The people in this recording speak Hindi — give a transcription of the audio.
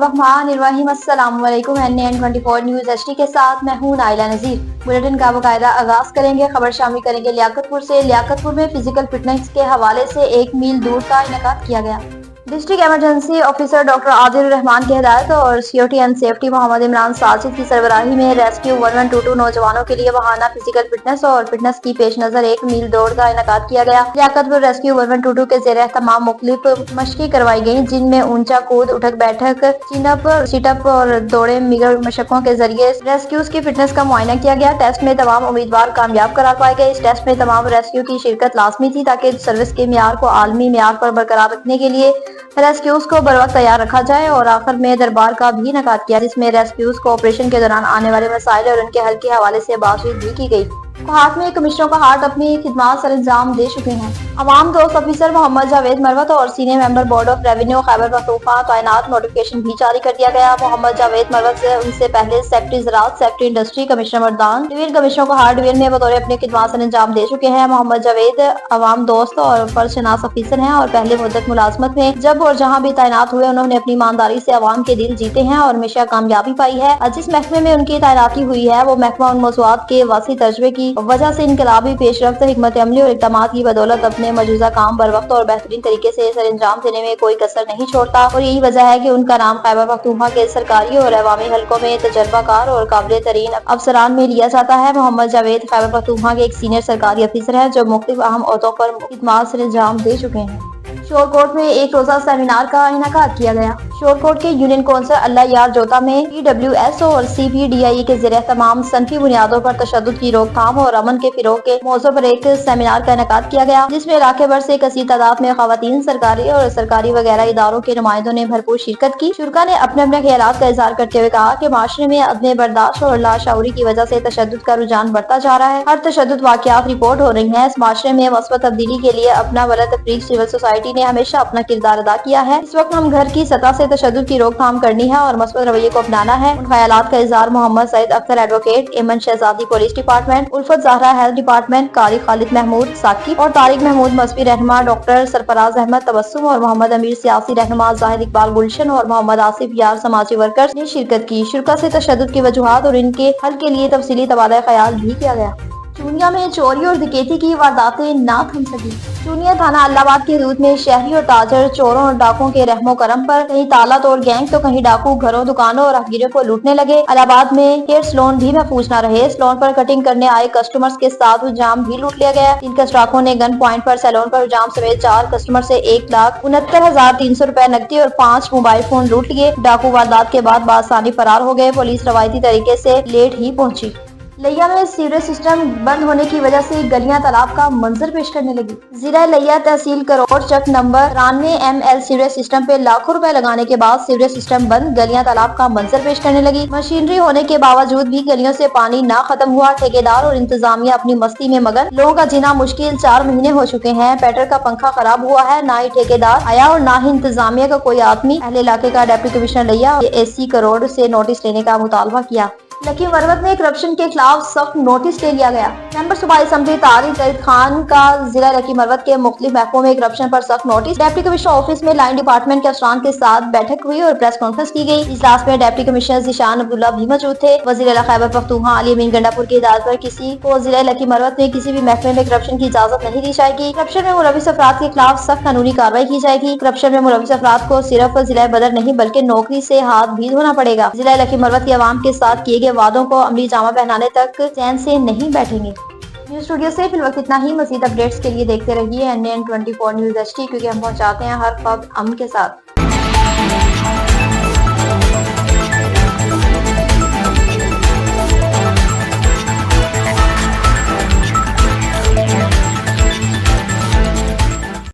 बिस्मिल्लाहिर्रहमानिर्रहीम। अस्सलाम वालेकुम। NN24 न्यूज़ HD के साथ मैं हूं नाइला नज़ीर। बुलेटिन का बाकायदा आगाज करेंगे। खबर शामिल करेंगे लियाकतपुर से। लियाकतपुर में फिजिकल फिटनेस के हवाले से 1 मील दूर का इनेकाद किया गया। District emergency officer doctor Adil Rahman की हिदायत और security and safety Mohammad Imran Sajid की सरबराही में रेस्क्यू 1122 नौजवानों के लिए वहाना फिजिकल फिटनेस और फिटनेस की पेश नजर 1 मील दौड़ का इनेकाद किया गया। लियाकतपुर रेस्क्यू 1122 के जेर तमाम मुख्तलिफ मशक़ें करवाई गयी, जिनमें ऊंचा कूद, उठक बैठक, चिनअप, सिटअप और दौड़े मिगर मशकों के जरिए रेस्क्यूज की फिटनेस का मुआयना किया गया। टेस्ट में तमाम उम्मीदवार कामयाब करार पाए गए। इस टेस्ट में तमाम रेस्क्यू की शिरकत लाजमी थी ताकि सर्विस के मियार को आलमी मियार पर बरकरार रखने के लिए रेस्क्यूज को बर वक्त तैयार रखा जाए। और आखिर में दरबार का भी इनेकाद किया, जिसमें रेस्क्यूज को ऑपरेशन के दौरान आने वाले मसाइल और उनके हल के हवाले से बातचीत भी की गई। कोहाट में कमिश्नरों का हार्ट अपनी खिदमत सर इंजाम दे चुके हैं। अवाम दोस्त ऑफिसर मोहम्मद जावेद मरवत और senior member board of revenue Khyber Pakhtunkhwa तैनात नोटिफिकेशन भी जारी कर दिया गया। मोहम्मद जावेद मरवत से उनसे पहले सेक्रेटरी ज़राअत, secretary industry, commissioner Mardan division कमिश्नरों को हार्ट डिवीजन में बतौर अपनी खिदमत सर इंजाम दे चुके हैं। मोहम्मद जावेद अवाम दोस्त और फर्जशनास ऑफिसर हैं और पहले मुद्दत मुलाजमत में जब और जहाँ भी तैनात हुए उन्होंने अपनी ईमानदारी से अवाम के दिल जीते हैं और हमेशा कामयाबी पाई है। जिस महकमे में उनकी तैनाती हुई है वो महकमा उन मौज़ूआत के वासी तजर्बे की वजह से इनकलाबी पेशरफ्त, हिकमत अमली और इक़दामात की बदौलत अपने मौजूदा काम बर वक्त और बेहतरीन तरीके से सर अंजाम देने में कोई कसर नहीं छोड़ता। और यही वजह है कि उनका नाम खैबर पख्तूनख्वा के सरकारी और अवामी हलकों में तजर्बाकार और काबिल तरीन अफसरान में लिया जाता है। मोहम्मद जावेद खैबर पख्तूनख्वा के एक सीनियर सरकारी अफसर है जो मुख्तलिफ अहम ओहदों पर खिदमत सर अंजाम दे चुके हैं। शोरकोट में एक रोजा सेमिनार का इनेकाद किया गया। शोरकोट के यूनियन कौंसिल अल्लाह यार जोता में PWS और CPDIE के ज़रिए तमाम सनफी बुनियादों पर तशद्दुद की रोकथाम और अमन के फिरोग के मौजू पर एक सेमिनार का इनेकाद किया गया, जिसमें इलाके भर से कसीर तादाद में खवातीन, सरकारी और सरकारी वगैरह इदारों के नुमाइंदों ने भरपूर शिरकत की। शुरका ने अपने अपने ख्यालात का इजहार करते हुए कहा कि माशरे में अदम बर्दाश्त और लाशऊरी की वजह से तशद्दुद का रुझान बढ़ता जा रहा है। हर तशद्दुद वाक़यात रिपोर्ट हो रही है। इस माशरे में मस्बत तब्दीली के लिए अपना वला तफरीक सिविल सोसाइटी ने हमेशा अपना किरदार अदा किया है। इस वक्त हम घर की सतह से तशद्दुद की रोकथाम करनी है और मस्बत रवैये को अपनाना है। उन ख्यालात का इजहार मोहम्मद सईद अख्तर एडवोकेट, एमन शहजादी पुलिस डिपार्टमेंट, उल्फत ज़हरा हेल्थ डिपार्टमेंट, कारी खालिद महमूद साकिब और तारिक महमूद मसबी रहनुमा, डॉक्टर सरफराज अहमद तबस्सुम और मोहम्मद अमीर सियासी रहनुमा, जाहिद इकबाल गुलशन और मोहम्मद आसिफ यार समाजी वर्कर्स ने शिरकत की। शुरका से तशद्दुद की वजूहात और इनके हल के लिए तफसीली तबादला ख्याल भी किया गया। चूनिया में चोरी और डकैती की वारदातें ना थम सकी। चूनिया थाना अल्लाहाबाद की हदूद में शहरी और ताजर चोरों और डाकुओं के रहमो करम पर कहीं ताला तोड़ गैंग तो कहीं डाकू घरों, दुकानों और राहगीरों को लूटने लगे। इलाहाबाद में हेयर सैलून भी महफूज न रहे। सैलून पर कटिंग करने आए कस्टमर्स के साथ हुजाम भी लूट लिया गया। 3 कस्टाकों ने गन पॉइंट पर सैलून पर हुजाम समेत 4 कस्टमर से 1,69,300 रुपए नकदी और 5 मोबाइल फोन लूट लिए। डाकू वारदात के बाद बासानी फरार हो गए। पुलिस रवायती तरीके से लेट ही पहुंची। लिया में सीवरेज सिस्टम बंद होने की वजह से गलियां तालाब का मंजर पेश करने लगी। जिला लिया तहसील करोड़ चक नंबर 93 ML सीवरेज सिस्टम पे लाखों रुपए लगाने के बाद सीवरेज सिस्टम बंद, गलियां तालाब का मंजर पेश करने लगी। मशीनरी होने के बावजूद भी गलियों से पानी ना खत्म हुआ। ठेकेदार और इंतजामिया अपनी मस्ती में मगन। लोगों का जीना मुश्किल। 4 महीने हो चुके हैं। पेट्रोल का पंखा खराब हुआ है। ना ही ठेकेदार आया और ना ही इंतजामिया का कोई आदमी। अहले इलाके का डिप्टी कमिश्नर लिया AC करोड़ से नोटिस लेने का मुतालबा किया। लकी मरवत में करप्शन के खिलाफ सख्त नोटिस ले लिया गया। मेंबर सूबाई असम्बली तारिक जईद खान का जिला लकी मरवत के मुख्तलिफ महकमों में करप्शन पर सख्त नोटिस। डिप्टी कमिश्नर ऑफिस में लाइन डिपार्टमेंट के अफसरान के साथ बैठक हुई और प्रेस कॉन्फ्रेंस की गई। इजलास में डिप्टी कमिश्नर ज़ीशान अब्दुल्ला भी मौजूद थे। वज़ीर आला खैबर पख्तूनख्वा अली अमीन गंडापुर की हिदायत पर किसी को जिला लकी मरवत में किसी भी महकमे में करप्शन की इजाजत नहीं दी जाएगी। करप्शन में मुलविस अफराद के खिलाफ सख्त कानूनी कार्रवाई की जाएगी। करप्शन में मुलविस अफराद को सिर्फ जिला बदर नहीं बल्कि नौकरी से हाथ भी धोना पड़ेगा। जिला लकी मरवत की आवाम के साथ किए गए वादों को अमली जामा पहनाने तक चैन से नहीं बैठेंगे। न्यूज़ स्टूडियो से फिलहाल इतना ही। मज़ीद अपडेट्स के लिए देखते रहिए NN24 न्यूज़ HD, क्योंकि हम पहुंचाते हैं हर खबर अमन के साथ।